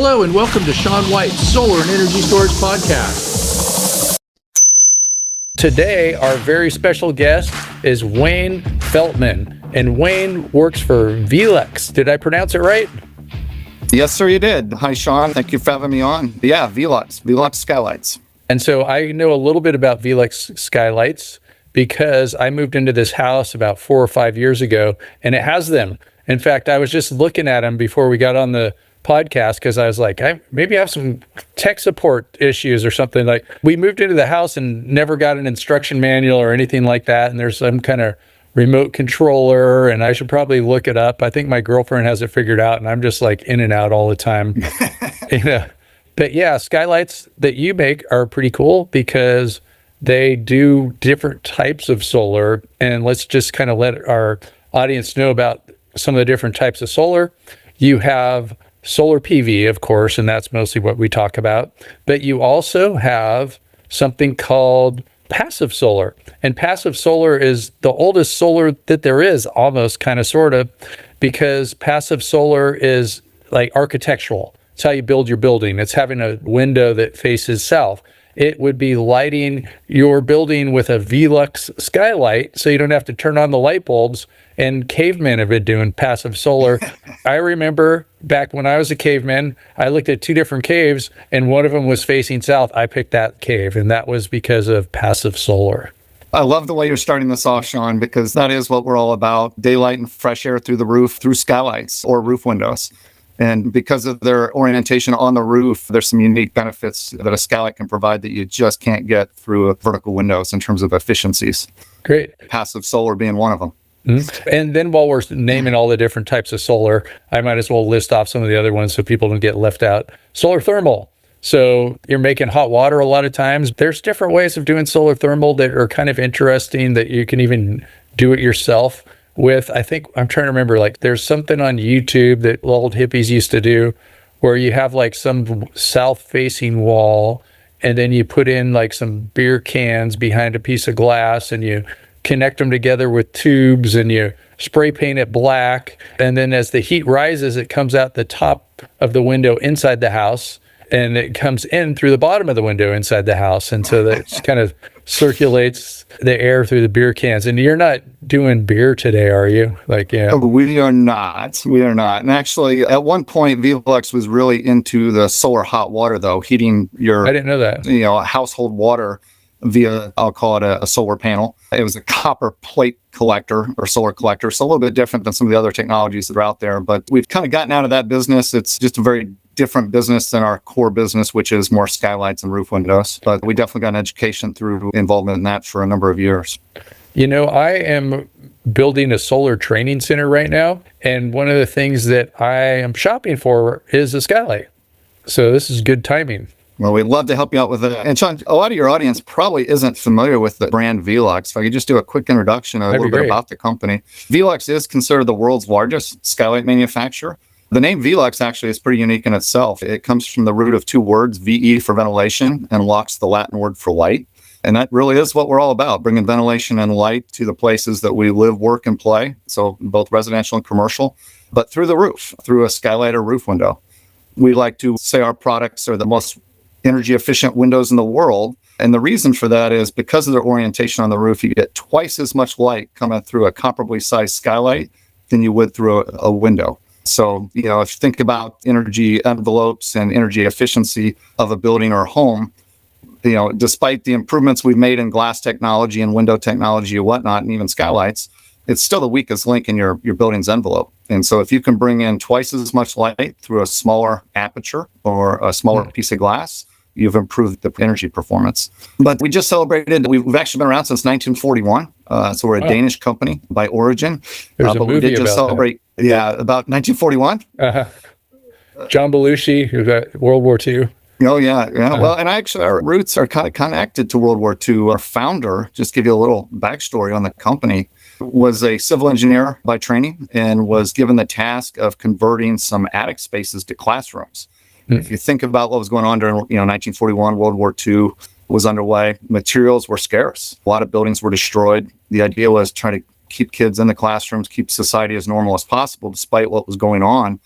Hello and welcome to Sean White's Solar and Energy Storage Podcast. Today, our very special guest is Wayne Feltman, and Wayne works for VELUX. Did I pronounce it right? Yes, sir, you did. Hi, Sean. Thank you for having me on. Yeah, VELUX Skylights. And so I know a little bit about VELUX Skylights because I moved into this house about 4 or 5 years ago, and it has them. In fact, I was just looking at them before we got on the podcast because I was like, maybe I have some tech support issues or something. Like, we moved into the house and never got an instruction manual or anything like that, and there's some kind of remote controller, and I should probably look it up. I think my girlfriend has it figured out, and I'm just like in and out all the time. But yeah, skylights that you make are pretty cool because they do different types of solar. And let's just kind of let our audience know about some of the different types of solar. You have solar PV, of course, and that's mostly what we talk about. But you also have something called passive solar. And passive solar is the oldest solar that there is, almost, kind of, sort of, because passive solar is like architectural. It's how you build your building. It's having a window that faces south. It would be lighting your building with a VELUX skylight so you don't have to turn on the light bulbs. And cavemen have been doing passive solar. I remember back when I was a caveman, I looked at 2 different caves and one of them was facing south. I picked that cave, and that was because of passive solar. I love the way you're starting this off, Sean, because that is what we're all about. Daylight and fresh air through the roof, through skylights or roof windows. And because of their orientation on the roof, there's some unique benefits that a skylight can provide that you just can't get through vertical windows in terms of efficiencies. Great. Passive solar being one of them. Mm-hmm. And then while we're naming all the different types of solar, I might as well list off some of the other ones so people don't get left out. Solar thermal. So you're making hot water a lot of times. There's different ways of doing solar thermal that are kind of interesting that you can even do it yourself with. I think I'm trying to remember, like, there's something on YouTube that old hippies used to do where you have like some south facing wall and then you put in like some beer cans behind a piece of glass and you connect them together with tubes and you spray paint it black. And then as the heat rises, it comes out the top of the window inside the house and it comes in through the bottom of the window inside the house. And so that kind of circulates the air through the beer cans. And you're not doing beer today, are you? Like, yeah. We are not. We are not. And actually, at one point, VELUX was really into the solar hot water, though, heating your I didn't know that. Household water via, I'll call it a solar panel. It was a copper plate collector or solar collector. So a little bit different than some of the other technologies that are out there. But we've kind of gotten out of that business. It's just a very different business than our core business, which is more skylights and roof windows. But we definitely got an education through involvement in that for a number of years. You know, I am building a solar training center right now. And one of the things that I am shopping for is a skylight. So this is good timing. Well, we'd love to help you out with that. And Sean, a lot of your audience probably isn't familiar with the brand VELUX. If I could just do a quick introduction, a little bit about the company. VELUX is considered the world's largest skylight manufacturer. The name VELUX actually is pretty unique in itself. It comes from the root of 2 words, VE for ventilation and LUX, the Latin word for light. And that really is what we're all about, bringing ventilation and light to the places that we live, work, and play. So both residential and commercial, but through the roof, through a skylight or roof window. We like to say our products are the most energy efficient windows in the world. And the reason for that is because of their orientation on the roof, you get twice as much light coming through a comparably sized skylight than you would through a window. So, if you think about energy envelopes and energy efficiency of a building or a home, despite the improvements we've made in glass technology and window technology and whatnot, and even skylights, it's still the weakest link in your building's envelope. And so if you can bring in twice as much light through a smaller aperture or a smaller piece of glass, you've improved the energy performance. But we just celebrated, we've actually been around since 1941. So we're a Danish company by origin. There's a but movie we did just about celebrate, about 1941. John Belushi, who got World War II. Oh, yeah. Well, and actually, our roots are kind of connected to World War II. Our founder, just give you a little backstory on the company, was a civil engineer by training and was given the task of converting some attic spaces to classrooms. If you think about what was going on during 1941, World War II was underway, materials were scarce. A lot of buildings were destroyed. The idea was trying to keep kids in the classrooms, keep society as normal as possible, despite what was going on.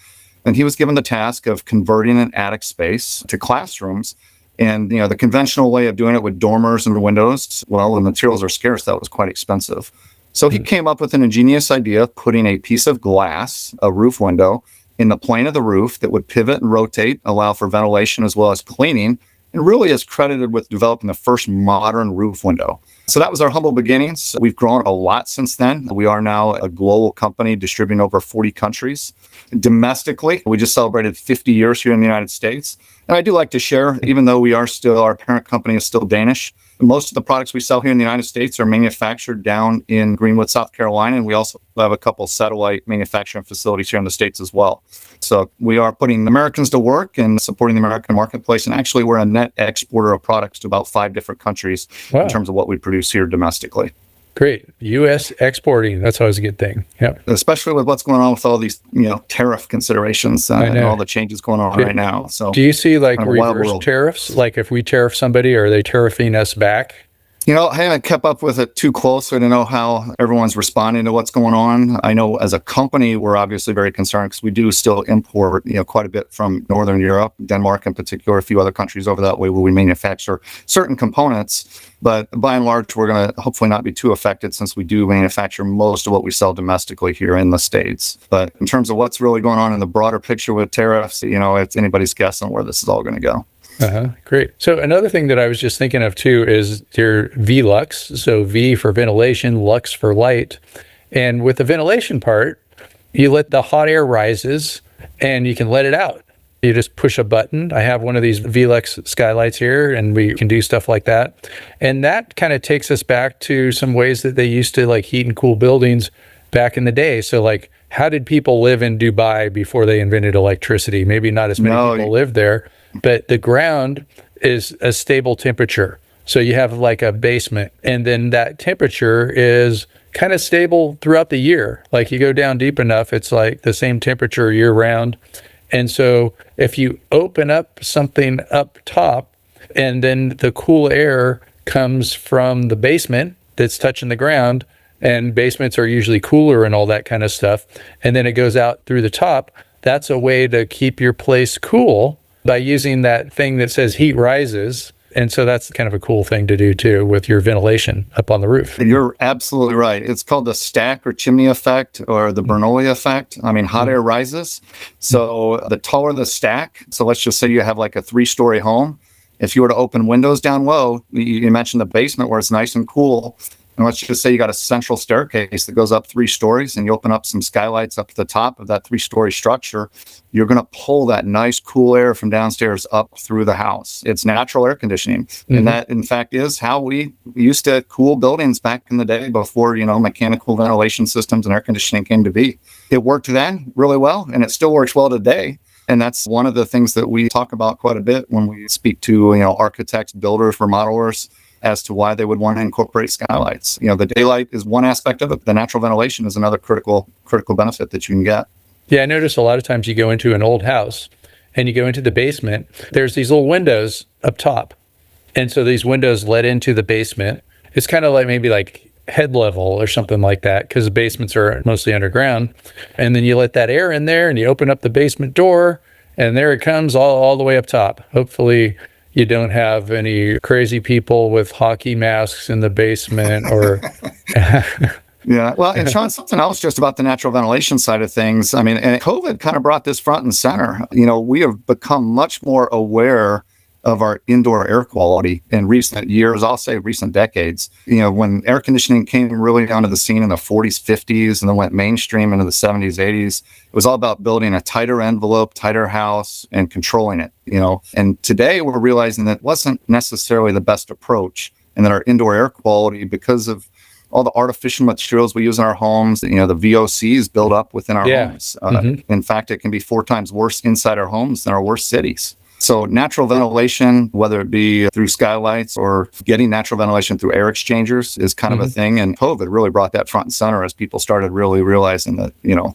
And he was given the task of converting an attic space to classrooms. And, the conventional way of doing it with dormers and windows, well, the materials are scarce. That was quite expensive. So he came up with an ingenious idea of putting a piece of glass, a roof window, in the plane of the roof that would pivot and rotate, allow for ventilation as well as cleaning, and really is credited with developing the first modern roof window. So that was our humble beginnings. We've grown a lot since then. We are now a global company distributing over 40 countries. Domestically, we just celebrated 50 years here in the United States. And I do like to share, even though our parent company is still Danish, most of the products we sell here in the United States are manufactured down in Greenwood, South Carolina. And we also have a couple satellite manufacturing facilities here in the States as well. So we are putting Americans to work and supporting the American marketplace. And actually, we're a net exporter of products to about 5 different countries in terms of what we produce here domestically. Great. U.S. exporting. That's always a good thing. Yeah. Especially with what's going on with all these, tariff considerations and all the changes going on right now. So, do you see like reverse tariffs? Like if we tariff somebody, are they tariffing us back? I haven't kept up with it too closely to know how everyone's responding to what's going on. I know as a company, we're obviously very concerned because we do still import, quite a bit from Northern Europe, Denmark in particular, a few other countries over that way where we manufacture certain components. But by and large, we're going to hopefully not be too affected since we do manufacture most of what we sell domestically here in the States. But in terms of what's really going on in the broader picture with tariffs, it's anybody's guess on where this is all going to go. Great. So another thing that I was just thinking of too is your VELUX. So V for ventilation, Lux for light. And with the ventilation part, you let the hot air rises and you can let it out. You just push a button. I have one of these VELUX Skylights here and we can do stuff like that. And that kind of takes us back to some ways that they used to like heat and cool buildings back in the day. So like, how did people live in Dubai before they invented electricity? Maybe not as many people lived there. But the ground is a stable temperature. So you have like a basement, and then that temperature is kind of stable throughout the year. Like you go down deep enough, it's like the same temperature year round. And so if you open up something up top, and then the cool air comes from the basement that's touching the ground, and basements are usually cooler and all that kind of stuff, and then it goes out through the top, that's a way to keep your place cool by using that thing that says heat rises. And so that's kind of a cool thing to do too with your ventilation up on the roof. You're absolutely right. It's called the stack or chimney effect or the Bernoulli effect. I mean, hot air rises. So the taller the stack, so let's just say you have like a 3-story home. If you were to open windows down low, you mentioned the basement where it's nice and cool. And let's just say you got a central staircase that goes up 3 stories and you open up some skylights up at the top of that 3-story structure, you're going to pull that nice cool air from downstairs up through the house. It's natural air conditioning. And that, in fact, is how we used to cool buildings back in the day before, mechanical ventilation systems and air conditioning came to be. It worked then really well, and it still works well today. And that's one of the things that we talk about quite a bit when we speak to, architects, builders, remodelers, as to why they would want to incorporate skylights. The daylight is one aspect of it. The natural ventilation is another critical benefit that you can get. Yeah, I notice a lot of times you go into an old house and you go into the basement, there's these little windows up top. And so these windows let into the basement. It's kind of like maybe like head level or something like that because the basements are mostly underground. And then you let that air in there and you open up the basement door and there it comes all the way up top. Hopefully you don't have any crazy people with hockey masks in the basement or... Yeah. Well, and Sean, something else just about the natural ventilation side of things. I mean, and COVID kind of brought this front and center. We have become much more aware of our indoor air quality in recent years, I'll say recent decades. When air conditioning came really onto the scene in the 40s, 50s, and then went mainstream into the 70s, 80s, it was all about building a tighter envelope, tighter house, and controlling it, And today we're realizing that wasn't necessarily the best approach, and that our indoor air quality, because of all the artificial materials we use in our homes, the VOCs build up within our homes. In fact, it can be 4 times worse inside our homes than our worst cities. So natural ventilation, whether it be through skylights or getting natural ventilation through air exchangers, is kind of a thing. And COVID really brought that front and center as people started really realizing that,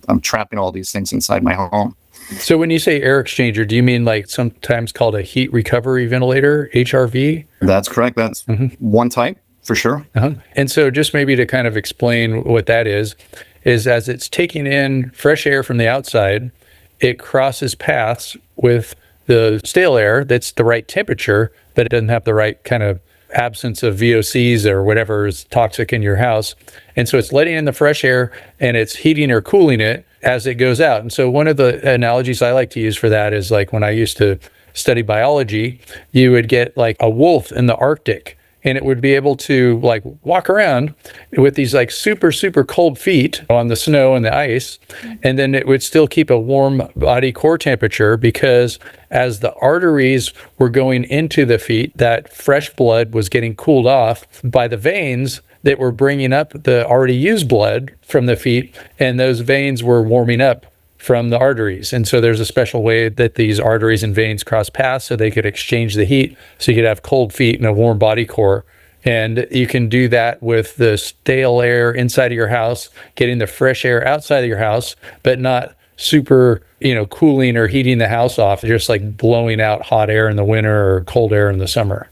I'm trapping all these things inside my home. So when you say air exchanger, do you mean like sometimes called a heat recovery ventilator, HRV? That's correct. That's one type for sure. And so just maybe to kind of explain what that is as it's taking in fresh air from the outside it crosses paths with the stale air that's the right temperature, but it doesn't have the right kind of absence of VOCs or whatever is toxic in your house. And so it's letting in the fresh air and it's heating or cooling it as it goes out. And so one of the analogies I like to use for that is like when I used to study biology, you would get like a wolf in the Arctic, and it would be able to like walk around with these like super, super cold feet on the snow and the ice. And then it would still keep a warm body core temperature, because as the arteries were going into the feet, that fresh blood was getting cooled off by the veins that were bringing up the already used blood from the feet. And those veins were warming up from the arteries. And so there's a special way that these arteries and veins cross paths so they could exchange the heat, so you could have cold feet and a warm body core. And you can do that with the stale air inside of your house, getting the fresh air outside of your house, but not super, cooling or heating the house off, just like blowing out hot air in the winter or cold air in the summer.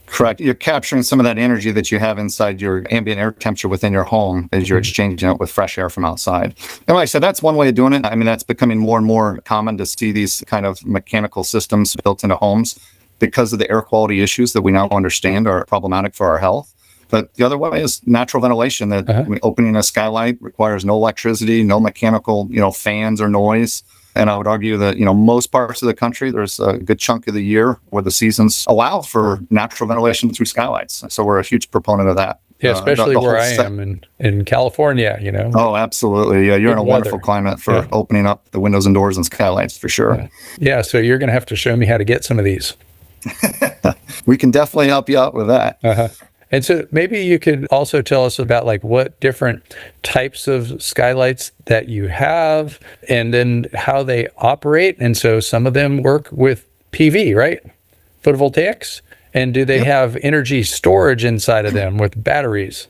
Correct. You're capturing some of that energy that you have inside your ambient air temperature within your home as you're exchanging it with fresh air from outside. And like I said, that's one way of doing it. I mean, that's becoming more and more common to see these kind of mechanical systems built into homes because of the air quality issues that we now understand are problematic for our health. But the other way is natural ventilation, that opening a skylight requires no electricity, no mechanical, fans or noise. And I would argue that, most parts of the country, there's a good chunk of the year where the seasons allow for natural ventilation through skylights. So we're a huge proponent of that. Yeah, especially where I am in California, Oh, absolutely. Yeah, you're in a wonderful climate for opening up the windows and doors and skylights for sure. Yeah, so you're going to have to show me how to get some of these. We can definitely help you out with that. And so maybe you could also tell us about like what different types of skylights that you have, and then how they operate. And so some of them work with PV, right? Photovoltaics. And do they have energy storage inside of them with batteries?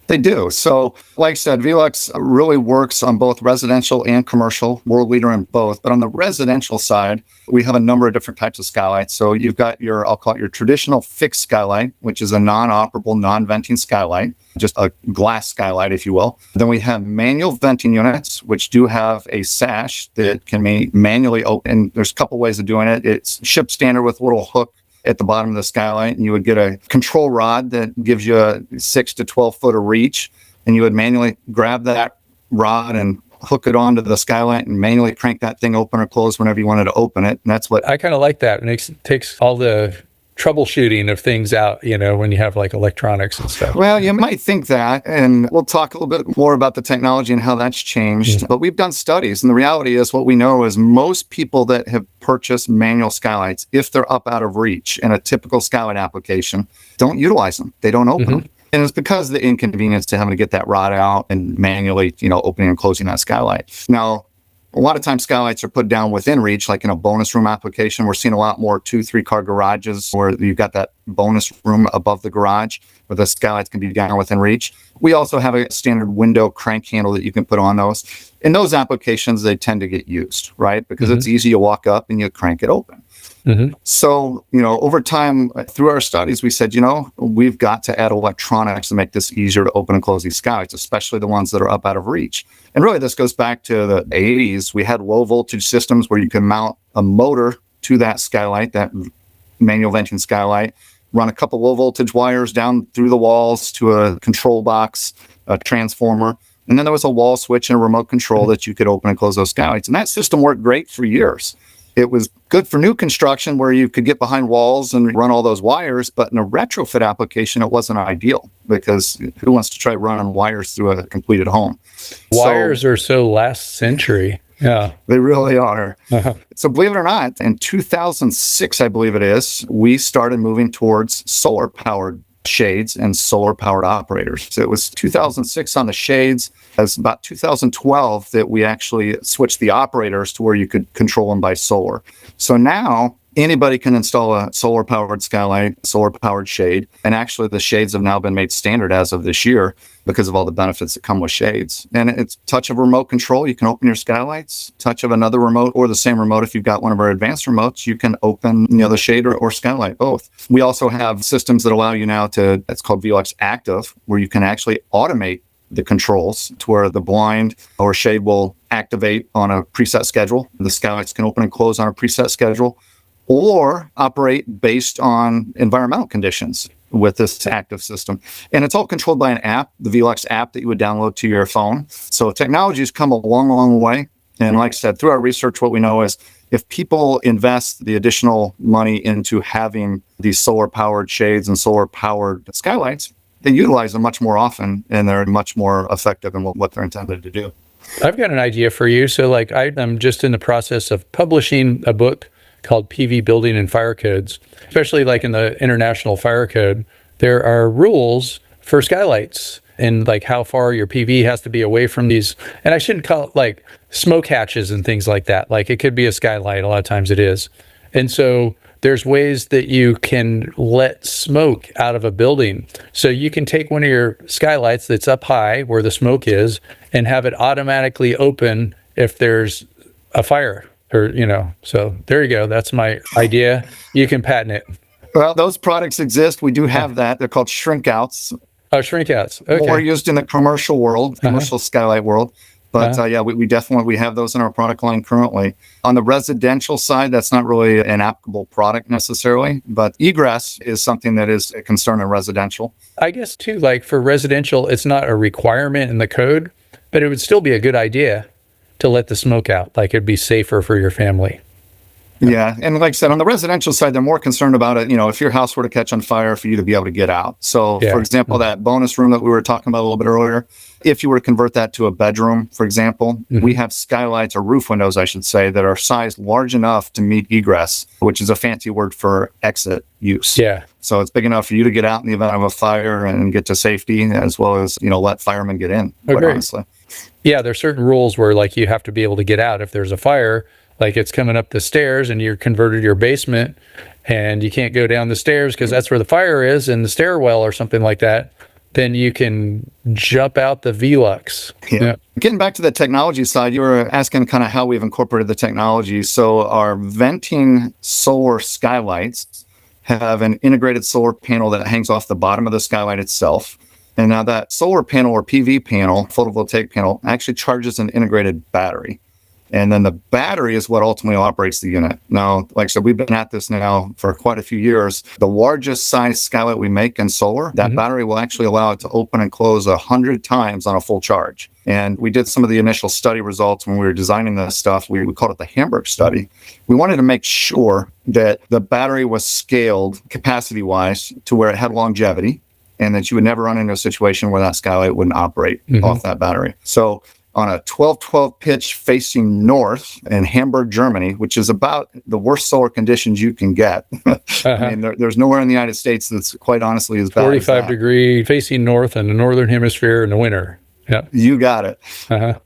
They do. So, like I said, VELUX really works on both residential and commercial, world leader in both. But on the residential side, we have a number of different types of skylights. So you've got I'll call it your traditional fixed skylight, which is a non-operable, non-venting skylight, just a glass skylight, if you will. Then we have manual venting units, which do have a sash that can be manually open. There's a couple ways of doing it. It's ship standard with a little hook at the bottom of the skylight, and you would get a control rod that gives you a 6 to 12 foot of reach, and you would manually grab that rod and hook it onto the skylight and manually crank that thing open or close whenever you wanted to open it. And that's what I kind of like that. And it takes all the troubleshooting of things out, when you have like electronics and stuff. Well, you might think that, and we'll talk a little bit more about the technology and how that's changed. But we've done studies, and the reality is what we know is most people that have purchased manual skylights, if they're up out of reach in a typical skylight application, don't utilize them. They don't open them. And it's because of the inconvenience to having to get that rod out and manually, opening and closing that skylight. Now, a lot of times skylights are put down within reach, like in a bonus room application. We're seeing a lot more 2-3 car garages where you've got that bonus room above the garage where the skylights can be down within reach. We also have a standard window crank handle that you can put on those. In those applications, they tend to get used, right? Because it's easy. You walk up and you crank it open. So, over time, through our studies, we said, we've got to add electronics to make this easier to open and close these skylights, especially the ones that are up out of reach. And really, this goes back to the 80s. We had low voltage systems where you could mount a motor to that skylight, that manual venting skylight, run a couple low voltage wires down through the walls to a control box, a transformer. And then there was a wall switch and a remote control that you could open and close those skylights. And that system worked great for years. It was good for new construction where you could get behind walls and run all those wires, but in a retrofit application, it wasn't ideal because who wants to try running wires through a completed home? Wires are so last century. Yeah, they really are. So believe it or not, in 2006, I believe it is, we started moving towards solar powered shades and solar powered operators. So it was 2006 on the shades. It was about 2012 that we actually switched the operators to where you could control them by solar. So now anybody can install a solar powered skylight, solar powered shade. And actually the shades have now been made standard as of this year because of all the benefits that come with shades. And it's touch of remote control. You can open your skylights, touch of another remote or the same remote. If you've got one of our advanced remotes, you can open, the shade or skylight, both. We also have systems that allow you now to, it's called VELUX Active, where you can actually automate the controls to where the blind or shade will activate on a preset schedule. The skylights can open and close on a preset schedule, or operate based on environmental conditions with this active system. And it's all controlled by an app, the VELUX app that you would download to your phone. So technology has come a long, long way. And like I said, through our research, what we know is if people invest the additional money into having these solar-powered shades and solar-powered skylights, they utilize them much more often, and they're much more effective in what they're intended to do. I've got an idea for you. So like I'm just in the process of publishing a book called PV Building and Fire Codes. Especially like in the International Fire Code, there are rules for skylights and like how far your PV has to be away from these. And I shouldn't call it like smoke hatches and things like that. Like it could be a skylight. A lot of times it is. And so there's ways that you can let smoke out of a building. So you can take one of your skylights that's up high where the smoke is and have it automatically open if there's a fire. Or, so there you go. That's my idea. You can patent it. Well, those products exist. We do have that. They're called shrink outs. Oh, shrink outs. Okay. More used in the commercial world, commercial skylight world. But we definitely have those in our product line currently. On the residential side, that's not really an applicable product necessarily, but egress is something that is a concern in residential. I guess too, like for residential, it's not a requirement in the code, but it would still be a good idea to let the smoke out. Like it'd be safer for your family. Yeah. And like I said, on the residential side, they're more concerned about it, if your house were to catch on fire, for you to be able to get out. So for example, that bonus room that we were talking about a little bit earlier, if you were to convert that to a bedroom, for example, we have skylights or roof windows, I should say, that are sized large enough to meet egress, which is a fancy word for exit use. Yeah. So it's big enough for you to get out in the event of a fire and get to safety, as well as, let firemen get in, quite honestly. Yeah, there's certain rules where like you have to be able to get out if there's a fire, like it's coming up the stairs and you're converted your basement and you can't go down the stairs because that's where the fire is in the stairwell or something like that. Then you can jump out the VELUX. Yeah. Getting back to the technology side, you were asking kind of how we've incorporated the technology. So our venting solar skylights have an integrated solar panel that hangs off the bottom of the skylight itself. And now that solar panel or PV panel, photovoltaic panel, actually charges an integrated battery. And then the battery is what ultimately operates the unit. Now, like I said, we've been at this now for quite a few years. The largest size skylight we make in solar, that battery will actually allow it to open and close 100 times on a full charge. And we did some of the initial study results when we were designing this stuff. We called it the Hamburg study. We wanted to make sure that the battery was scaled capacity-wise to where it had longevity, and that you would never run into a situation where that skylight wouldn't operate off that battery. So on a 12-12 pitch facing north in Hamburg, Germany, which is about the worst solar conditions you can get. I mean, there's nowhere in the United States that's quite honestly as bad 45 degree facing north in the northern hemisphere in the winter. Yeah, you got it.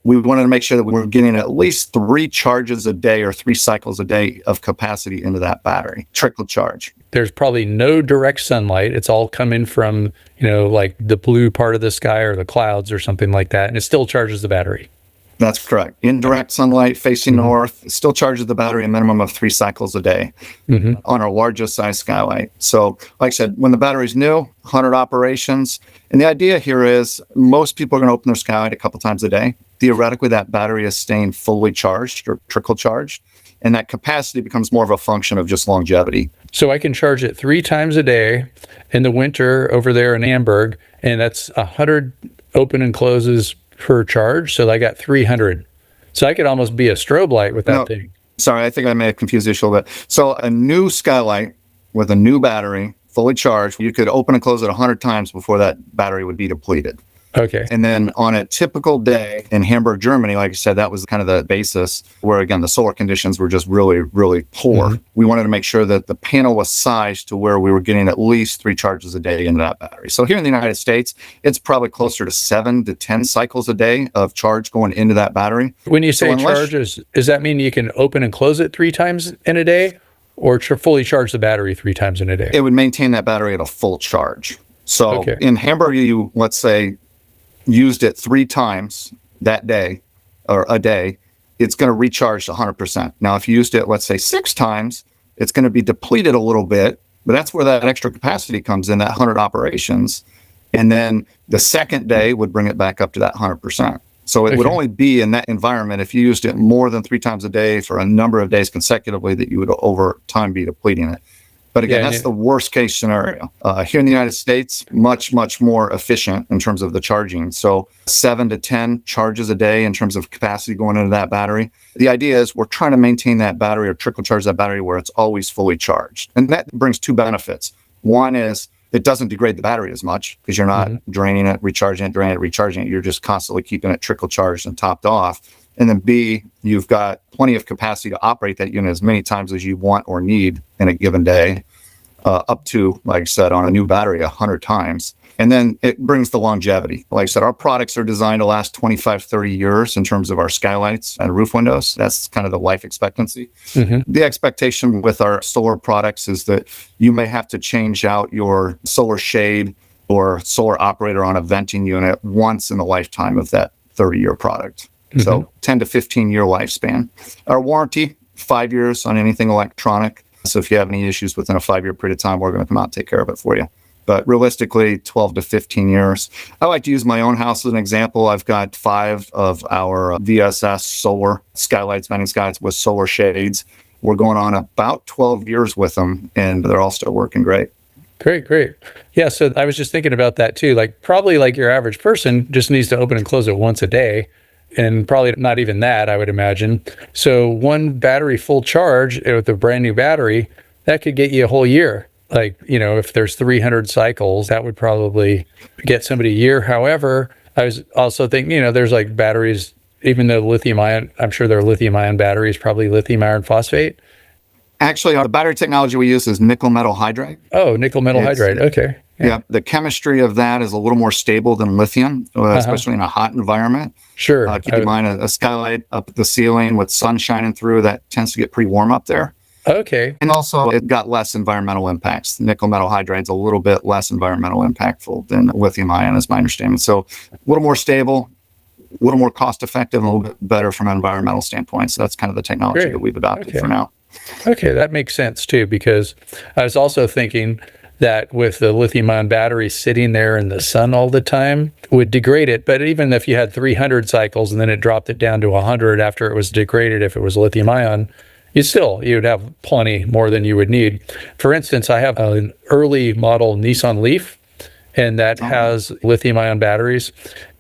We wanted to make sure that we were getting at least 3 charges a day or 3 cycles a day of capacity into that battery, trickle charge. There's probably no direct sunlight. It's all coming from, like the blue part of the sky or the clouds or something like that. And it still charges the battery. That's correct. Indirect sunlight facing north still charges the battery a minimum of 3 cycles a day on our largest size skylight. So like I said, when the battery's new, 100 operations. And the idea here is most people are going to open their skylight a couple times a day. Theoretically, that battery is staying fully charged or trickle charged. And that capacity becomes more of a function of just longevity. So I can charge it 3 times a day in the winter over there in Hamburg, and that's 100 open and closes per charge. So I got 300. So I could almost be a strobe light with that thing. Sorry, I think I may have confused you a little bit. So a new skylight with a new battery, fully charged, you could open and close it 100 times before that battery would be depleted. Okay. And then on a typical day in Hamburg, Germany, like I said, that was kind of the basis where, again, the solar conditions were just really, really poor. We wanted to make sure that the panel was sized to where we were getting at least 3 charges a day into that battery. So here in the United States, it's probably closer to 7 to 10 cycles a day of charge going into that battery. When you say charges, does that mean you can open and close it 3 times in a day, or fully charge the battery 3 times in a day? It would maintain that battery at a full charge. So in Hamburg, you, let's say, used it 3 times that day or a day, it's going to recharge 100%. Now, if you used it, let's say 6 times, it's going to be depleted a little bit, but that's where that extra capacity comes in, that 100 operations. And then the second day would bring it back up to that 100%. So it would only be in that environment if you used it more than 3 times a day for a number of days consecutively that you would over time be depleting it. But again, that's the worst case scenario. Here in the United States, much, much more efficient in terms of the charging. So 7 to 10 charges a day in terms of capacity going into that battery. The idea is we're trying to maintain that battery or trickle charge that battery where it's always fully charged. And that brings 2 benefits. One is it doesn't degrade the battery as much because you're not draining it, recharging it, draining it, recharging it. You're just constantly keeping it trickle charged and topped off. And then B, you've got plenty of capacity to operate that unit as many times as you want or need in a given day, up to, like I said, on a new battery, 100 times. And then it brings the longevity. Like I said, our products are designed to last 25, 30 years in terms of our skylights and roof windows. That's kind of the life expectancy. The expectation with our solar products is that you may have to change out your solar shade or solar operator on a venting unit once in the lifetime of that 30-year product. So 10 to 15-year lifespan. Our warranty, 5 years on anything electronic. So if you have any issues within a 5-year period of time, we're going to come out and take care of it for you. But realistically, 12 to 15 years. I like to use my own house as an example. I've got 5 of our VSS solar skylights, venting skylights with solar shades. We're going on about 12 years with them, and they're all still working great. Great. Yeah, so I was just thinking about that too. Like probably like your average person just needs to open and close it once a day. And probably not even that, I would imagine. So one battery full charge with a brand new battery, that could get you a whole year. Like, if there's 300 cycles, that would probably get somebody a year. However, I was also thinking, there's like batteries, even though lithium ion, I'm sure there are lithium ion batteries, probably lithium iron phosphate. Actually, the battery technology we use is nickel metal hydride. Oh, nickel metal hydride. Okay. Yeah, the chemistry of that is a little more stable than lithium, especially in a hot environment. Sure. Keep in mind a skylight up at the ceiling with sun shining through, that tends to get pretty warm up there. Okay. And also, it got less environmental impacts. Nickel metal hydride's a little bit less environmental impactful than lithium ion, is my understanding. So a little more stable, a little more cost effective, and a little bit better from an environmental standpoint. So that's kind of the technology that we've adopted for now. Okay, that makes sense too, because I was also thinking that with the lithium ion battery sitting there in the sun all the time would degrade it. But even if you had 300 cycles and then it dropped it down to 100 after it was degraded, if it was lithium ion, you'd have plenty more than you would need. For instance, I have an early model Nissan Leaf, and that has lithium ion batteries.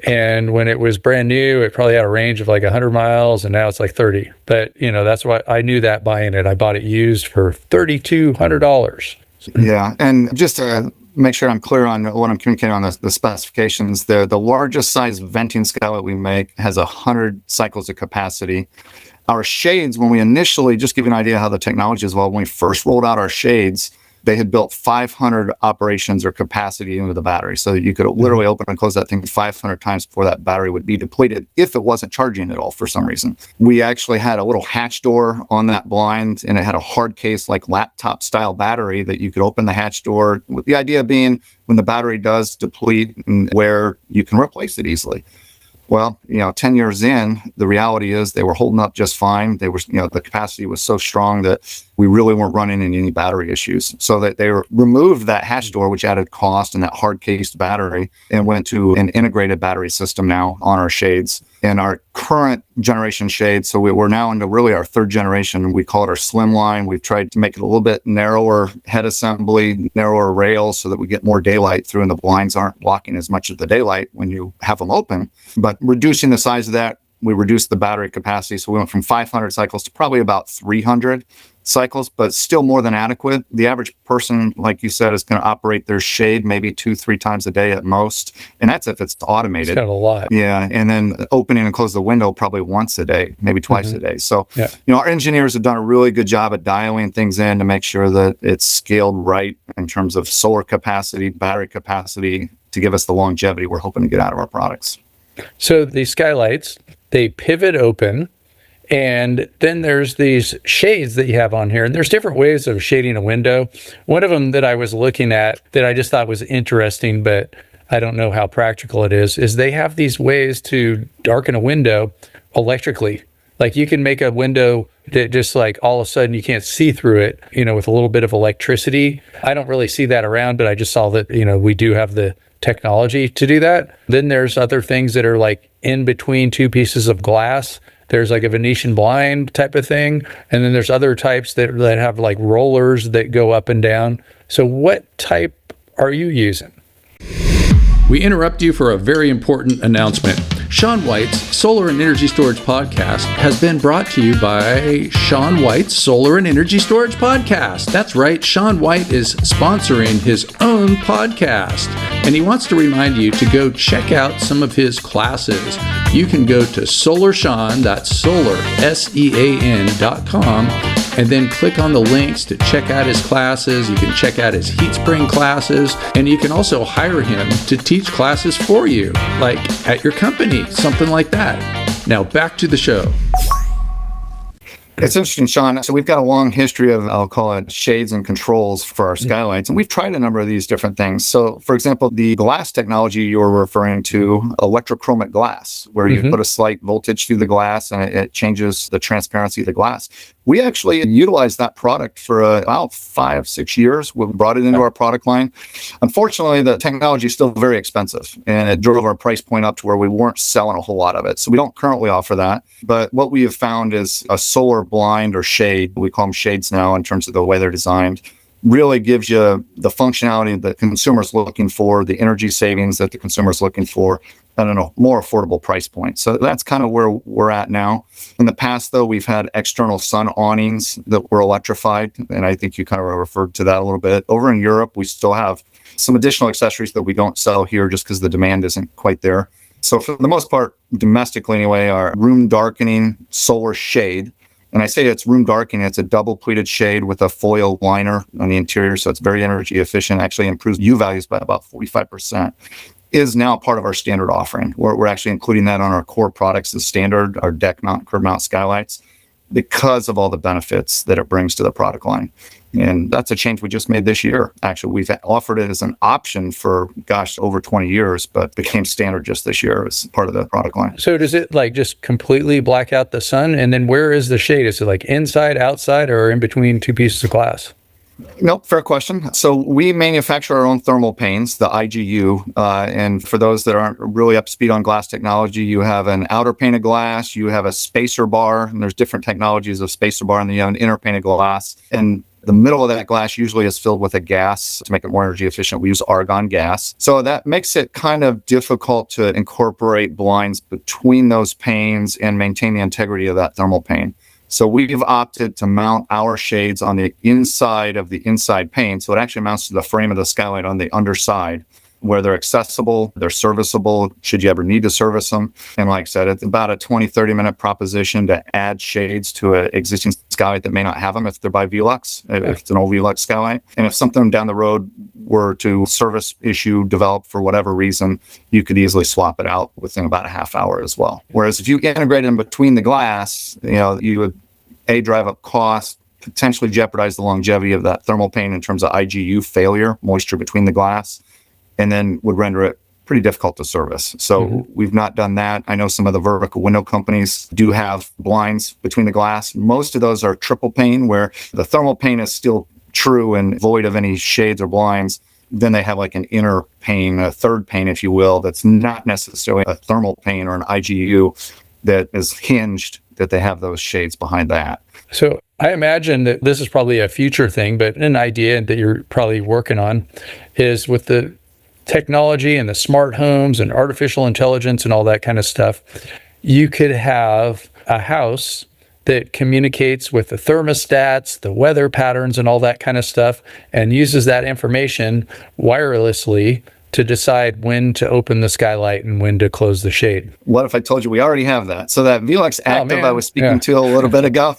And when it was brand new, it probably had a range of like 100 miles, and now it's like 30. But, that's why I knew that buying it. I bought it used for $3,200. Yeah, and just to make sure I'm clear on what I'm communicating on the specifications, the largest size venting skylight we make has 100 cycles of capacity. Our shades, when we initially, just give you an idea how the technology is, when we first rolled out our shades, they had built 500 operations or capacity into the battery. So that you could literally open and close that thing 500 times before that battery would be depleted if it wasn't charging at all for some reason. We actually had a little hatch door on that blind, and it had a hard case, like laptop style battery that you could open the hatch door, with the idea being when the battery does deplete, and where you can replace it easily. Well, 10 years in, the reality is they were holding up just fine. They were, the capacity was so strong that we really weren't running into any battery issues. So that they removed that hatch door, which added cost, and that hard cased battery, and went to an integrated battery system now on our shades. And our current generation shades, so we're now into really our 3rd generation. We call it our slim line. We've tried to make it a little bit narrower head assembly, narrower rails, so that we get more daylight through, and the blinds aren't blocking as much of the daylight when you have them open. But reducing the size of that, we reduced the battery capacity. So we went from 500 cycles to probably about 300 cycles, but still more than adequate. The average person, like you said, is going to operate their shade maybe 2-3 times a day at most. And that's if it's automated. It's kind of a lot. Yeah. And then opening and close the window probably once a day, maybe twice a day. So, our engineers have done a really good job at dialing things in to make sure that it's scaled right in terms of solar capacity, battery capacity, to give us the longevity we're hoping to get out of our products. So these skylights, they pivot open. And then there's these shades that you have on here, and there's different ways of shading a window. One of them that I was looking at that I just thought was interesting, but I don't know how practical it is they have these ways to darken a window electrically. Like you can make a window that just like all of a sudden you can't see through it, with a little bit of electricity. I don't really see that around, but I just saw that, we do have the technology to do that. Then there's other things that are like in between two pieces of glass. There's like a Venetian blind type of thing. And then there's other types that have like rollers that go up and down. So what type are you using? We interrupt you for a very important announcement. Sean White's Solar and Energy Storage Podcast has been brought to you by Sean White's Solar and Energy Storage Podcast. That's right, Sean White is sponsoring his own podcast, and he wants to remind you to go check out some of his classes. You can go to SolarSEAN, that's solar, SEAN.com, and then click on the links to check out his classes. You can check out his heat spring classes, and you can also hire him to teach classes for you, like at your company, something like that. Now back to the show. It's interesting, Sean. So we've got a long history of, I'll call it, shades and controls for our skylights. And we've tried a number of these different things. So, for example, the glass technology you were referring to, electrochromic glass, where you put a slight voltage through the glass and it changes the transparency of the glass. We actually utilized that product for about 5-6 years. We brought it into our product line. Unfortunately, the technology is still very expensive, and it drove our price point up to where we weren't selling a whole lot of it. So we don't currently offer that. But what we have found is a solar blind or shade, we call them shades now in terms of the way they're designed, really gives you the functionality that the consumer's looking for, the energy savings that the consumer's looking for, at a more affordable price point. So that's kind of where we're at now. In the past, though, we've had external sun awnings that were electrified, and I think you kind of referred to that a little bit. Over in Europe, we still have some additional accessories that we don't sell here just because the demand isn't quite there. So for the most part, domestically anyway, our room darkening solar shade. And I say it's room darkening, it's a double pleated shade with a foil liner on the interior. So it's very energy efficient, actually improves U values by about 45%. Is now part of our standard offering. We're actually including that on our core products as standard, our deck mount, curb mount skylights, because of all the benefits that it brings to the product line. And that's a change we just made this year. Actually, we've offered it as an option for, over 20 years, but became standard just this year as part of the product line. So does it like just completely black out the sun? And then where is the shade? Is it like inside, outside, or in between two pieces of glass? Nope, fair question. So we manufacture our own thermal panes, the IGU. And for those that aren't really up to speed on glass technology, you have an outer pane of glass, you have a spacer bar, and there's different technologies of spacer bar, and then you have an inner pane of glass. And the middle of that glass usually is filled with a gas to make it more energy efficient. We use argon gas. So that makes it kind of difficult to incorporate blinds between those panes and maintain the integrity of that thermal pane. So we've opted to mount our shades on the inside of the inside pane. So it actually mounts to the frame of the skylight on the underside, where they're accessible, they're serviceable, should you ever need to service them. And like I said, it's about a 20-30 minute proposition to add shades to an existing skylight that may not have them if they're by VELUX, if it's an old VELUX skylight. And if something down the road were to service issue develop for whatever reason, you could easily swap it out within about a half hour as well. Whereas if you integrate them between the glass, you would drive up cost, potentially jeopardize the longevity of that thermal pane in terms of IGU failure, moisture between the glass, and then would render it pretty difficult to service. So we've not done that. I know some of the vertical window companies do have blinds between the glass. Most of those are triple pane, where the thermal pane is still true and void of any shades or blinds. Then they have like an inner pane, a third pane, if you will, that's not necessarily a thermal pane or an IGU that is hinged, that they have those shades behind that. So I imagine that this is probably a future thing, but an idea that you're probably working on is with the technology and the smart homes and artificial intelligence and all that kind of stuff, you could have a house that communicates with the thermostats, the weather patterns, and all that kind of stuff, and uses that information wirelessly to decide when to open the skylight and when to close the shade. What if I told you we already have that? So that VELUX Active I was speaking to a little bit ago,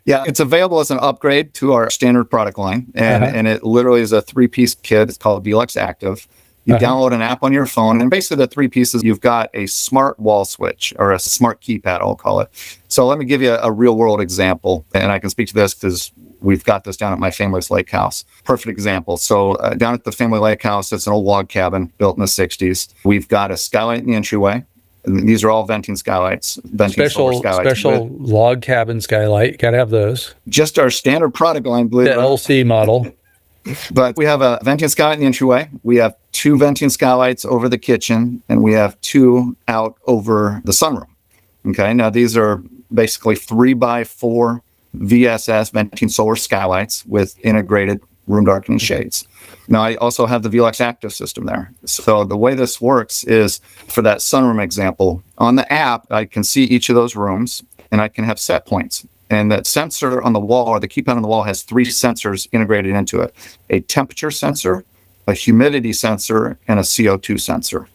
yeah, it's available as an upgrade to our standard product line. And it literally is a 3-piece kit. It's called VELUX Active. You download an app on your phone, and basically the 3 pieces, you've got a smart wall switch, or a smart keypad, I'll call it. So let me give you a real world example, and I can speak to this because we've got this down at my family's lake house. Perfect example. So down at the family lake house, it's an old log cabin built in the 60s. We've got a skylight in the entryway. And these are all venting skylights, special log cabin skylight. You got to have those. Just our standard product line, the LC model. But we have a venting skylight in the entryway. We have 2 venting skylights over the kitchen, and we have 2 out over the sunroom. Okay, now these are basically 3x4 VSS venting solar skylights with integrated room darkening shades. Now, I also have the VELUX active system there. So the way this works is, for that sunroom example, on the app, I can see each of those rooms, and I can have set points. And that sensor on the wall, or the keypad on the wall, has 3 sensors integrated into it: a temperature sensor, a humidity sensor, and a CO2 sensor.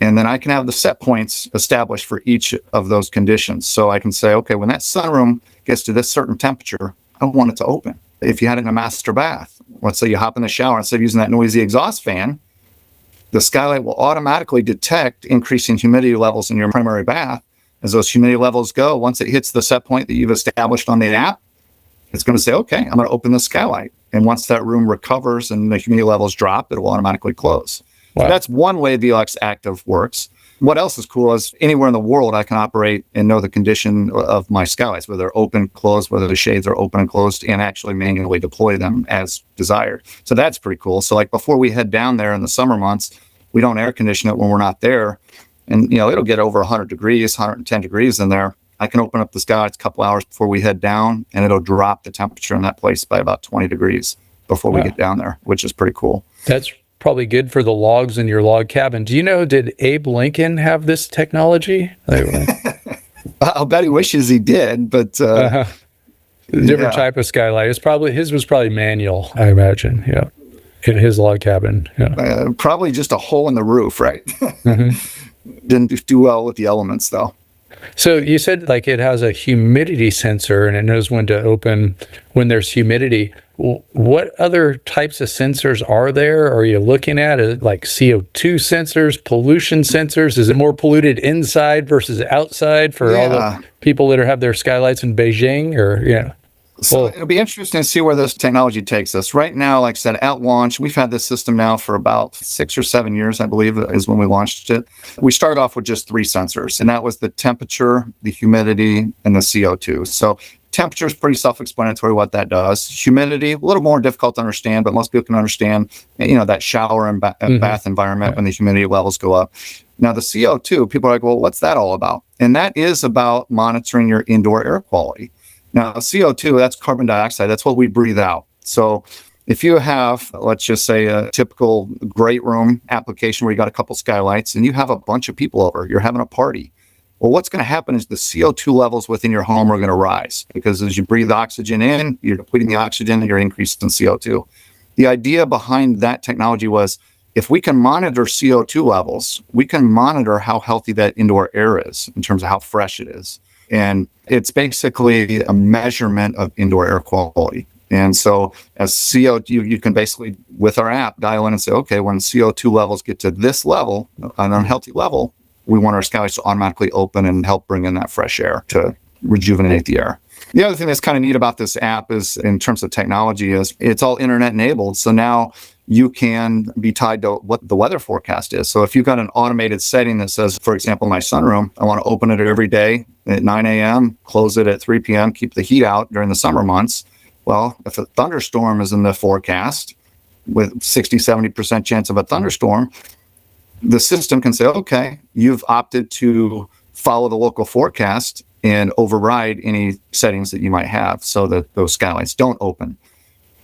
And then I can have the set points established for each of those conditions. So I can say, okay, when that sunroom gets to this certain temperature, I want it to open. If you had it in a master bath, let's say you hop in the shower, instead of using that noisy exhaust fan, the skylight will automatically detect increasing humidity levels in your primary bath. As those humidity levels go, once it hits the set point that you've established on the app, it's going to say, okay, I'm going to open the skylight. And once that room recovers and the humidity levels drop, it will automatically close. Wow. So that's one way VELUX Active works. What else is cool is anywhere in the world I can operate and know the condition of my skylights, whether they're open, closed, whether the shades are open and closed, and actually manually deploy them as desired. So that's pretty cool. So like before we head down there in the summer months, we don't air condition it when we're not there. And it'll get over 100 degrees, 110 degrees in there. I can open up the skylights a couple hours before we head down, and it'll drop the temperature in that place by about 20 degrees before we get down there, which is pretty cool. That's probably good for the logs in your log cabin. Do you know, did Abe Lincoln have this technology? I'll bet he wishes he did, but different type of skylight. His was probably manual, I imagine. Yeah, in his log cabin. Yeah, probably just a hole in the roof, right? Didn't do well with the elements, though. So you said like it has a humidity sensor and it knows when to open when there's humidity. What other types of sensors are there? Are you looking at it like CO2 sensors, pollution sensors? Is it more polluted inside versus outside for all the people that have their skylights in Beijing? Or So it'll be interesting to see where this technology takes us. Right now, like I said, at launch, we've had this system now for about 6 or 7 years, I believe, is when we launched it. We started off with just 3 sensors, and that was the temperature, the humidity, and the CO2. So temperature is pretty self-explanatory what that does. Humidity, a little more difficult to understand, but most people can understand, that shower and bath environment when the humidity levels go up. Now, the CO2, people are like, well, what's that all about? And that is about monitoring your indoor air quality. Now, CO2, that's carbon dioxide. That's what we breathe out. So if you have, let's just say, a typical great room application where you got a couple skylights and you have a bunch of people over, you're having a party. Well, what's going to happen is the CO2 levels within your home are going to rise because as you breathe oxygen in, you're depleting the oxygen and you're increasing CO2. The idea behind that technology was if we can monitor CO2 levels, we can monitor how healthy that indoor air is in terms of how fresh it is. And it's basically a measurement of indoor air quality. And so as CO2, you can basically, with our app, dial in and say, okay, when CO2 levels get to this level, an unhealthy level, we want our skylights to automatically open and help bring in that fresh air to rejuvenate the air. The other thing that's kind of neat about this app is, in terms of technology, is it's all internet enabled. So now you can be tied to what the weather forecast is. So if you've got an automated setting that says, for example, my sunroom, I want to open it every day at 9 a.m., close it at 3 p.m., keep the heat out during the summer months. Well, if a thunderstorm is in the forecast with 60, 70% chance of a thunderstorm, the system can say, okay, you've opted to follow the local forecast and override any settings that you might have so that those skylights don't open.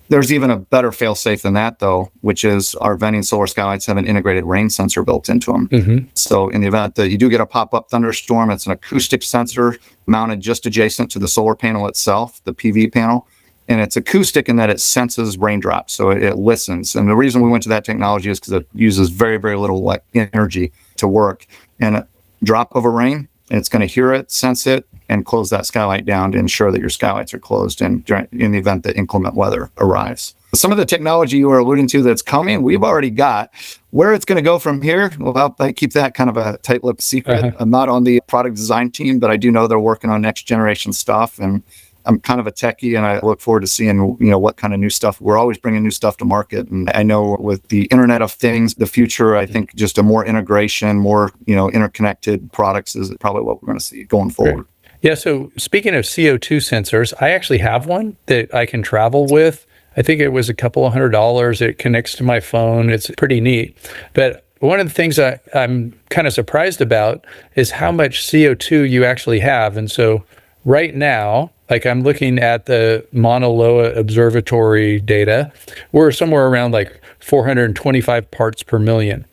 There's even a better fail-safe than that, though, which is our venting solar skylights have an integrated rain sensor built into them. Mm-hmm. So in the event that you do get a pop-up thunderstorm, it's an acoustic sensor mounted just adjacent to the solar panel itself, the PV panel. And it's acoustic in that it senses raindrops, so it listens. And the reason we went to that technology is because it uses very, very little energy to work. And a drop of a rain, it's going to hear it, sense it, and close that skylight down to ensure that your skylights are closed in the event that inclement weather arrives. Some of the technology you were alluding to that's coming, we've already got. Where it's going to go from here, well, I keep that kind of a tight-lipped secret. Uh-huh. I'm not on the product design team, but I do know they're working on next-generation stuff, and I'm kind of a techie, and I look forward to seeing, what kind of new stuff. We're always bringing new stuff to market. And I know with the Internet of Things, the future, I think just a more integration, more, interconnected products is probably what we're going to see going forward. Great. Yeah. So speaking of CO2 sensors, I actually have one that I can travel with. I think it was a couple of $100. It connects to my phone. It's pretty neat. But one of the things I'm kind of surprised about is how much CO2 you actually have. And so right now, like I'm looking at the Mauna Loa Observatory data, we're somewhere around like 425 parts per million,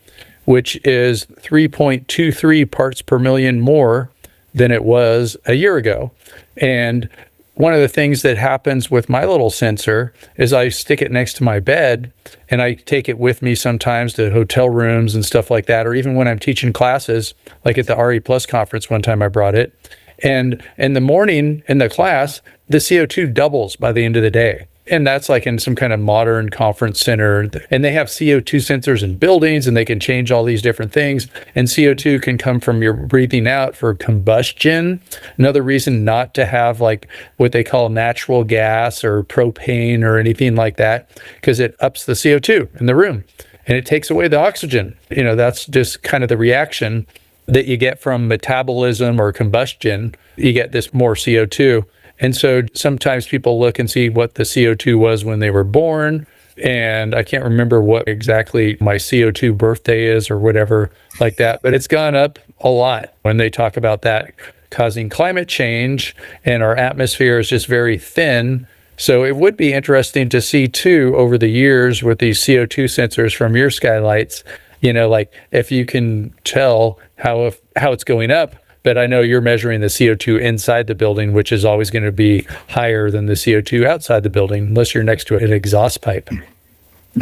which is 3.23 parts per million more than it was a year ago. And one of the things that happens with my little sensor is I stick it next to my bed and I take it with me sometimes to hotel rooms and stuff like that, or even when I'm teaching classes, like at the RE Plus conference one time I brought it. And in the morning in the class, the CO2 doubles by the end of the day. And that's like in some kind of modern conference center. And they have CO2 sensors in buildings and they can change all these different things. And CO2 can come from your breathing out for combustion. Another reason not to have like what they call natural gas or propane or anything like that, because it ups the CO2 in the room and it takes away the oxygen. You know, that's just kind of the reaction that you get from metabolism or combustion. You get this more CO2. And so sometimes people look and see what the CO2 was when they were born. And I can't remember what exactly my CO2 birthday is or whatever like that, but it's gone up a lot when they talk about that causing climate change, and our atmosphere is just very thin. So it would be interesting to see too over the years with these CO2 sensors from your Skylights, you know, like if you can tell how it's going up. But I know you're measuring the CO2 inside the building, which is always going to be higher than the CO2 outside the building, unless you're next to an exhaust pipe.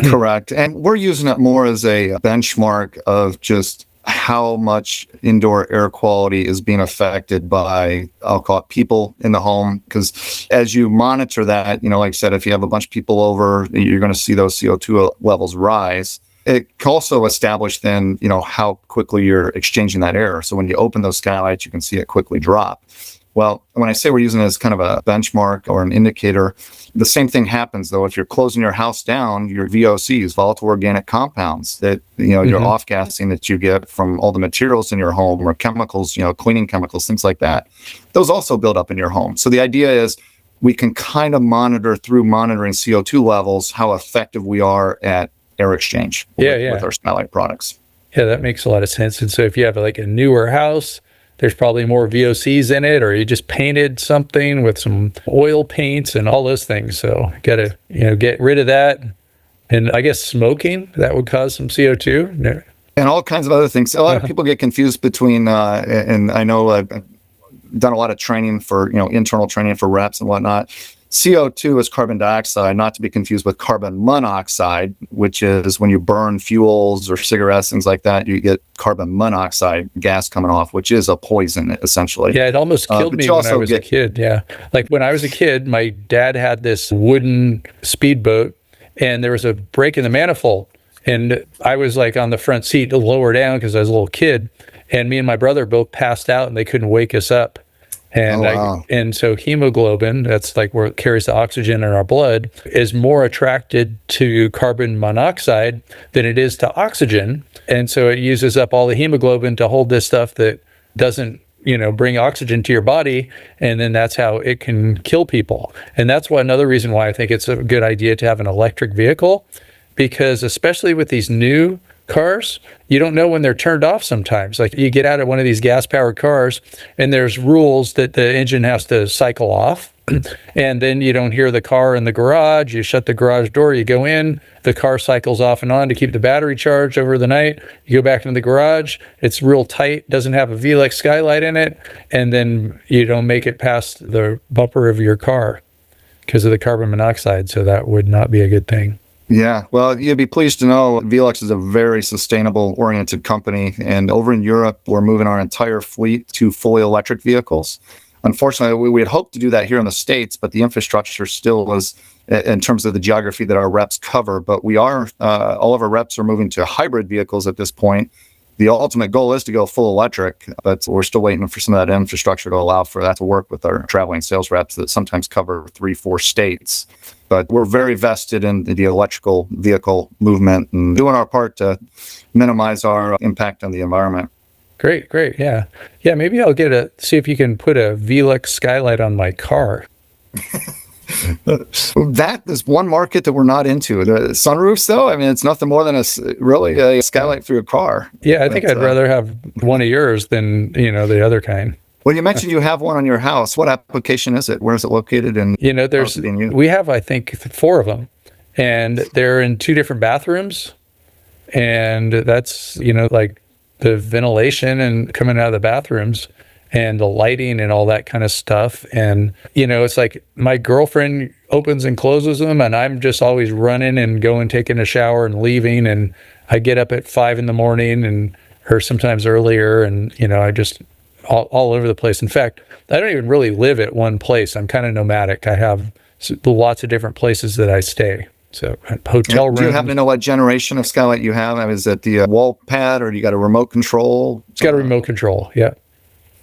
Correct. And we're using it more as a benchmark of just how much indoor air quality is being affected by, I'll call it, people in the home. Because as you monitor that, you know, like I said, if you have a bunch of people over, you're going to see those CO2 levels rise. It can also establish then, you know, how quickly you're exchanging that air. So when you open those skylights, you can see it quickly drop. Well, when I say we're using it as kind of a benchmark or an indicator, the same thing happens though. If you're closing your house down, your VOCs, volatile organic compounds, that, you know, your off-gassing that you get from all the materials in your home or chemicals, you know, cleaning chemicals, things like that, those also build up in your home. So the idea is we can kind of monitor through monitoring CO2 levels how effective we are at air exchange with our Skylight products. Yeah, that makes a lot of sense. And so if you have like a newer house, there's probably more VOCs in it, or you just painted something with some oil paints and all those things. So you got to, you know, get rid of that. And I guess smoking, that would cause some CO2. No. And all kinds of other things. A lot of people get confused between, and I know I've done a lot of training for, you know, internal training for reps and whatnot. CO2 is carbon dioxide, not to be confused with carbon monoxide, which is when you burn fuels or cigarettes, things like that, you get carbon monoxide gas coming off, which is a poison, essentially. Yeah, it almost killed me when I was a kid. Yeah. Like when I was a kid, my dad had this wooden speedboat and there was a break in the manifold. And I was like on the front seat to lower down because I was a little kid. And me and my brother both passed out and they couldn't wake us up. And and so hemoglobin, that's like where it carries the oxygen in our blood, is more attracted to carbon monoxide than it is to oxygen. And so it uses up all the hemoglobin to hold this stuff that doesn't, you know, bring oxygen to your body. And then that's how it can kill people. And that's another reason why I think it's a good idea to have an electric vehicle, because especially with these new cars, you don't know when they're turned off sometimes. Like you get out of one of these gas-powered cars and there's rules that the engine has to cycle off. And then you don't hear the car in the garage. You shut the garage door, you go in, the car cycles off and on to keep the battery charged over the night. You go back into the garage, it's real tight, doesn't have a VELUX skylight in it, and then you don't make it past the bumper of your car because of the carbon monoxide. So that would not be a good thing. Yeah, well, you'd be pleased to know VELUX is a very sustainable-oriented company. And over in Europe, we're moving our entire fleet to fully electric vehicles. Unfortunately, we had hoped to do that here in the States, but the infrastructure still is in terms of the geography that our reps cover. But we are, all of our reps are moving to hybrid vehicles at this point. The ultimate goal is to go full electric, but we're still waiting for some of that infrastructure to allow for that to work with our traveling sales reps that sometimes cover 3-4 states. But we're very vested in the electrical vehicle movement and doing our part to minimize our impact on the environment. Great. Yeah. Yeah, maybe I'll see if you can put a VELUX skylight on my car. That is one market that we're not into. The sunroofs, though, I mean, it's nothing more than really a skylight through a car. Yeah, I think I'd rather have one of yours than, the other kind. Well, you mentioned you have one on your house. What application is it? Where is it located? And we have, I think, 4 of them, and they're in 2 different bathrooms, and that's, like the ventilation and coming out of the bathrooms and the lighting and all that kind of stuff. And, it's like my girlfriend opens and closes them, and I'm just always running and going, taking a shower and leaving. And I get up at 5 in the morning and her sometimes earlier. And, I just all over the place. In fact, I don't even really live at one place. I'm kind of nomadic. I have lots of different places that I stay. So hotel rooms. Do you happen to know what generation of Skylight you have? I mean, is it the wall pad, or do you got a remote control? It's got a remote control, yeah.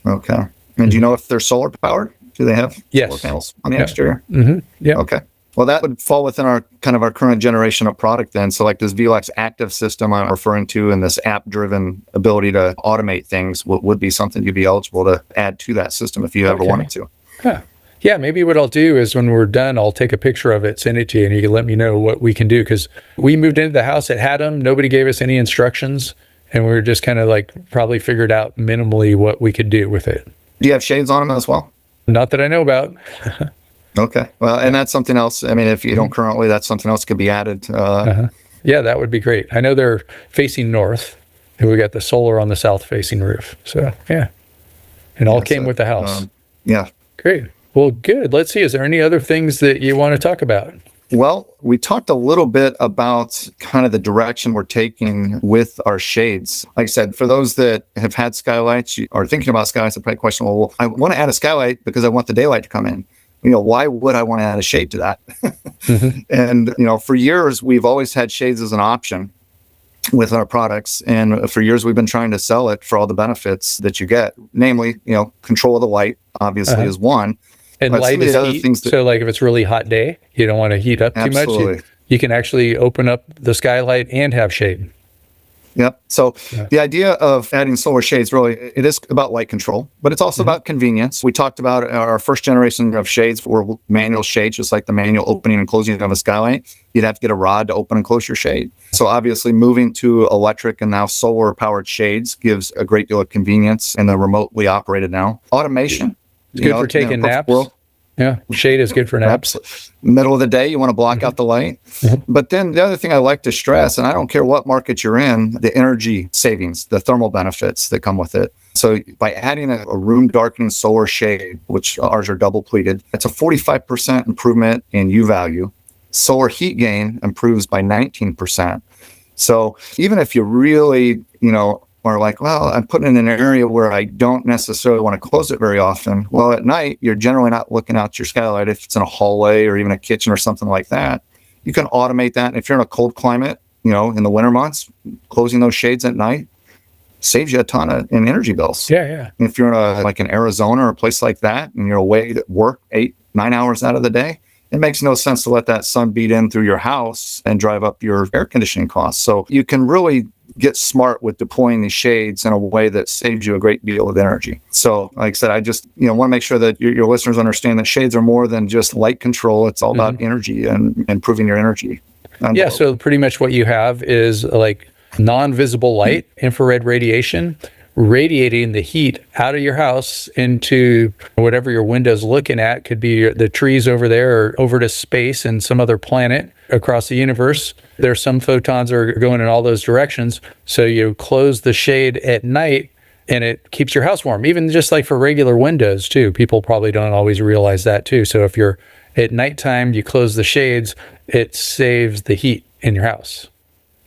Okay. And do you know if they're solar powered? Do they have solar panels on the exterior? Mm-hmm. Yeah. Okay. Well, that would fall within our current generation of product then. So like this VELUX active system I'm referring to, and this app-driven ability to automate things would be something you'd be eligible to add to that system if you ever wanted to. Huh. Yeah, maybe what I'll do is when we're done, I'll take a picture of it, send it to you, and you can let me know what we can do. Because we moved into the house, it had them. Nobody gave us any instructions, and we were just kind of like probably figured out minimally what we could do with it. Do you have shades on them as well? Not that I know about. Okay. Well, and that's something else. I mean, if you don't currently, that's something else could be added. Yeah, that would be great. I know they're facing north, and we got the solar on the south-facing roof. So, yeah. It all came with the house. Yeah. Great. Well, good. Let's see. Is there any other things that you want to talk about? Well, we talked a little bit about kind of the direction we're taking with our shades. Like I said, for those that have had skylights or thinking about skylights, the probably question, well, I want to add a skylight because I want the daylight to come in. Why would I want to add a shade to that? Mm-hmm. And, for years, we've always had shades as an option with our products. And for years, we've been trying to sell it for all the benefits that you get. Namely, control of the light, obviously, is one. And light is heat. So like if it's really hot day, you don't want to heat up too much. You can actually open up the skylight and have shade. Yep. So the idea of adding solar shades, really, it is about light control, but it's also about convenience. We talked about our first generation of shades were manual shades, just like the manual opening and closing of a skylight. You'd have to get a rod to open and close your shade. So obviously moving to electric and now solar powered shades gives a great deal of convenience, and they're remotely operated now. Automation. It's good for taking naps. Yeah, shade is good for naps. Middle of the day, you want to block out the light. But then the other thing I like to stress, and I don't care what market you're in, the energy savings, the thermal benefits that come with it. So by adding a room darkening solar shade, which ours are double pleated, it's a 45% improvement in U value. Solar heat gain improves by 19%. So even if you really, are like, well, I'm putting it in an area where I don't necessarily want to close it very often. Well, at night, you're generally not looking out your skylight. If it's in a hallway or even a kitchen or something like that, you can automate that. And if you're in a cold climate, in the winter months, closing those shades at night saves you a ton in energy bills. Yeah. If you're in in Arizona or a place like that, and you're away to work 8-9 hours out of the day, it makes no sense to let that sun beat in through your house and drive up your air conditioning costs. So you can really get smart with deploying these shades in a way that saves you a great deal of energy. So like I said, I just want to make sure that your listeners understand that shades are more than just light control. It's all about energy and improving your energy. Yeah, so pretty much what you have is like non-visible light, infrared radiation, radiating the heat out of your house into whatever your window's looking at. Could be the trees over there or over to space and some other planet across the universe. There's some photons are going in all those directions. So you close the shade at night and it keeps your house warm, even just like for regular windows too. People probably don't always realize that too. So if you're at nighttime, you close the shades, it saves the heat in your house.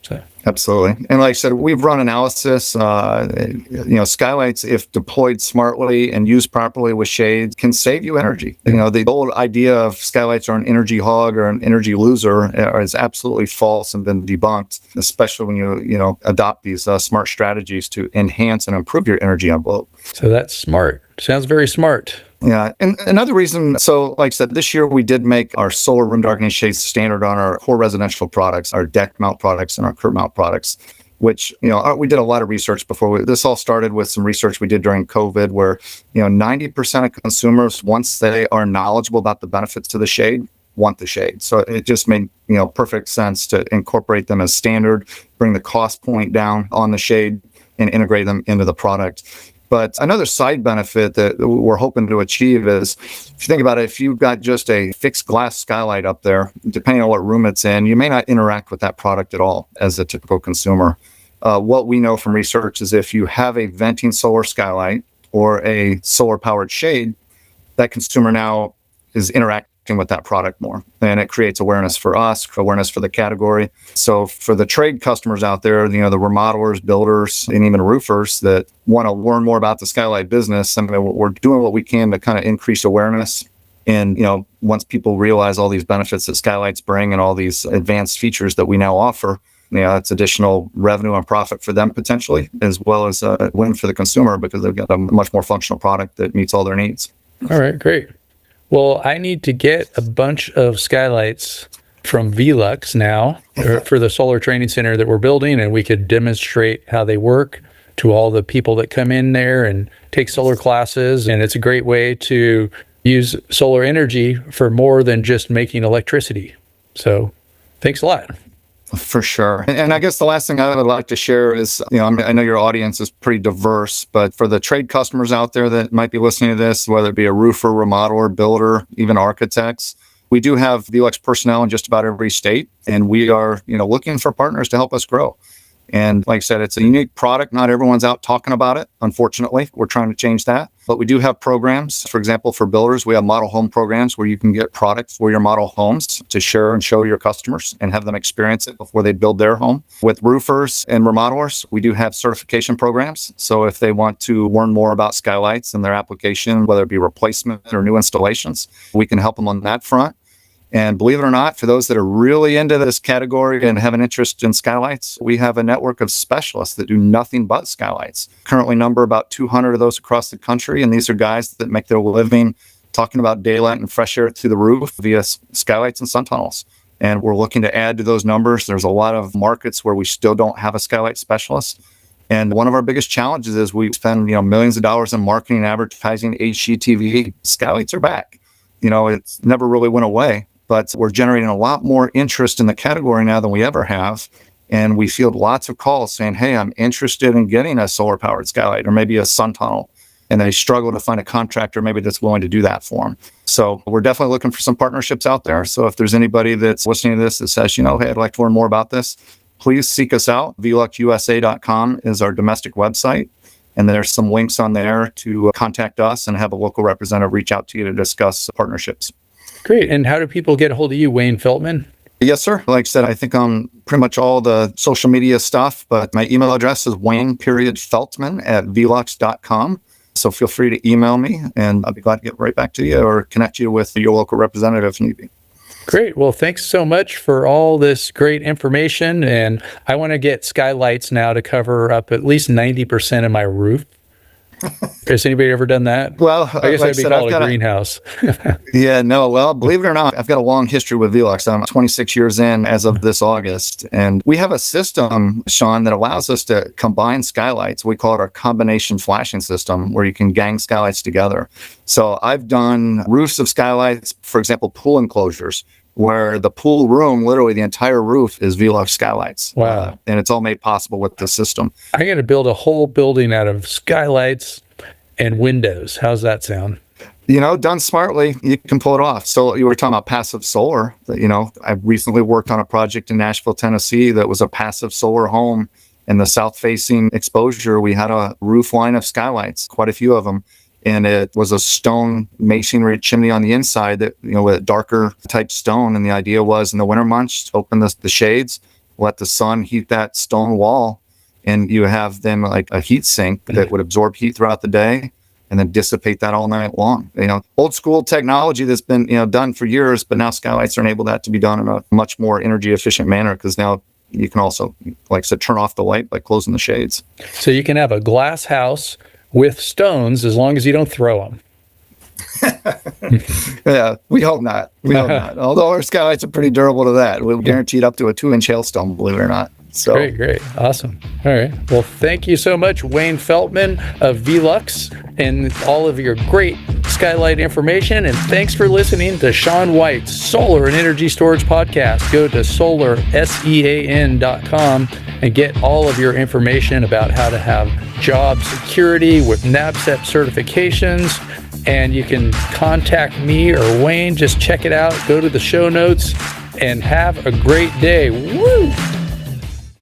So. Absolutely. And like I said, we've run analysis, skylights, if deployed smartly and used properly with shades, can save you energy. The old idea of skylights are an energy hog or an energy loser is absolutely false and been debunked, especially when you adopt these smart strategies to enhance and improve your energy envelope. So that's smart. Sounds very smart. Yeah. And another reason, so like I said, this year we did make our solar room darkening shades standard on our core residential products, our deck mount products and our curb mount products. which, we did a lot of research before. This all started with some research we did during COVID where, 90% of consumers, once they are knowledgeable about the benefits of the shade, want the shade. So it just made, perfect sense to incorporate them as standard, bring the cost point down on the shade and integrate them into the product. But another side benefit that we're hoping to achieve is, if you think about it, if you've got just a fixed glass skylight up there, depending on what room it's in, you may not interact with that product at all as a typical consumer. What we know from research is if you have a venting solar skylight or a solar powered shade, that consumer now is interacting with that product more. And it creates awareness for us, awareness for the category. So for the trade customers out there, the remodelers, builders, and even roofers that want to learn more about the Skylight business, we're doing what we can to kind of increase awareness. And, once people realize all these benefits that Skylights bring and all these advanced features that we now offer, it's additional revenue and profit for them potentially, as well as a win for the consumer because they've got a much more functional product that meets all their needs. All right, great. Well, I need to get a bunch of Skylights from VELUX now for the solar training center that we're building, and we could demonstrate how they work to all the people that come in there and take solar classes. And it's a great way to use solar energy for more than just making electricity. So thanks a lot. For sure. And I guess the last thing I would like to share is, I know your audience is pretty diverse, but for the trade customers out there that might be listening to this, whether it be a roofer, remodeler, builder, even architects, we do have VELUX personnel in just about every state, and we are, looking for partners to help us grow. And like I said, it's a unique product. Not everyone's out talking about it. Unfortunately, we're trying to change that. But we do have programs. For example, for builders, we have model home programs where you can get products for your model homes to share and show your customers and have them experience it before they build their home. With roofers and remodelers, we do have certification programs. So if they want to learn more about Skylights and their application, whether it be replacement or new installations, we can help them on that front. And believe it or not, for those that are really into this category and have an interest in Skylights, we have a network of specialists that do nothing but Skylights. Currently number about 200 of those across the country. And these are guys that make their living talking about daylight and fresh air through the roof via Skylights and sun tunnels. And we're looking to add to those numbers. There's a lot of markets where we still don't have a Skylight specialist. And one of our biggest challenges is we spend millions of dollars in marketing, advertising, HGTV. Skylights are back. It's never really went away. But we're generating a lot more interest in the category now than we ever have. And we field lots of calls saying, hey, I'm interested in getting a solar powered Skylight or maybe a sun tunnel. And they struggle to find a contractor maybe that's willing to do that for them. So we're definitely looking for some partnerships out there. So if there's anybody that's listening to this that says, hey, I'd like to learn more about this, please seek us out. VELUXUSA.com is our domestic website. And there's some links on there to contact us and have a local representative reach out to you to discuss partnerships. Great. And how do people get a hold of you, Wayne Feltman? Yes, sir. Like I said, I think on pretty much all the social media stuff, but my email address is wayne.feltman@velux.com. So feel free to email me and I'll be glad to get right back to you or connect you with your local representative if need be. Great. Well, thanks so much for all this great information. And I want to get Skylights now to cover up at least 90% of my roof. Has anybody ever done that? Well, I guess that'd be called a greenhouse. Yeah, no. Well, believe it or not, I've got a long history with VELUX. I'm 26 years in as of this August. And we have a system, Sean, that allows us to combine Skylights. We call it our combination flashing system, where you can gang Skylights together. So I've done roofs of Skylights, for example, pool enclosures, where the pool room, literally the entire roof is VELUX Skylights. Wow. And it's all made possible with the system. I got to build a whole building out of Skylights and windows. How's that sound? Done smartly, you can pull it off. So you were talking about passive solar. I recently worked on a project in Nashville, Tennessee that was a passive solar home. In the south-facing exposure, we had a roof line of Skylights, quite a few of them. And it was a stone masonry chimney on the inside that, with a darker type stone. And the idea was in the winter months, open the shades, let the sun heat that stone wall. And you have then like a heat sink that would absorb heat throughout the day and then dissipate that all night long. Old school technology that's been, done for years, but now Skylights are enable that to be done in a much more energy efficient manner because now you can also, like I said, turn off the light by closing the shades. So you can have a glass house with stones as long as you don't throw them. Yeah, we hope not. Although our Skylights are pretty durable to that. We'll guarantee it up to a 2-inch hailstone, believe it or not. So Great. Awesome. All right. Well, thank you so much, Wayne Feltman of VELUX, and all of your great Skylight information. And thanks for listening to Shawn White's Solar and Energy Storage Podcast. Go to SolarSEAN.com and get all of your information about how to have job security with NABCEP certifications. And you can contact me or Wayne. Just check it out. Go to the show notes and have a great day. Woo!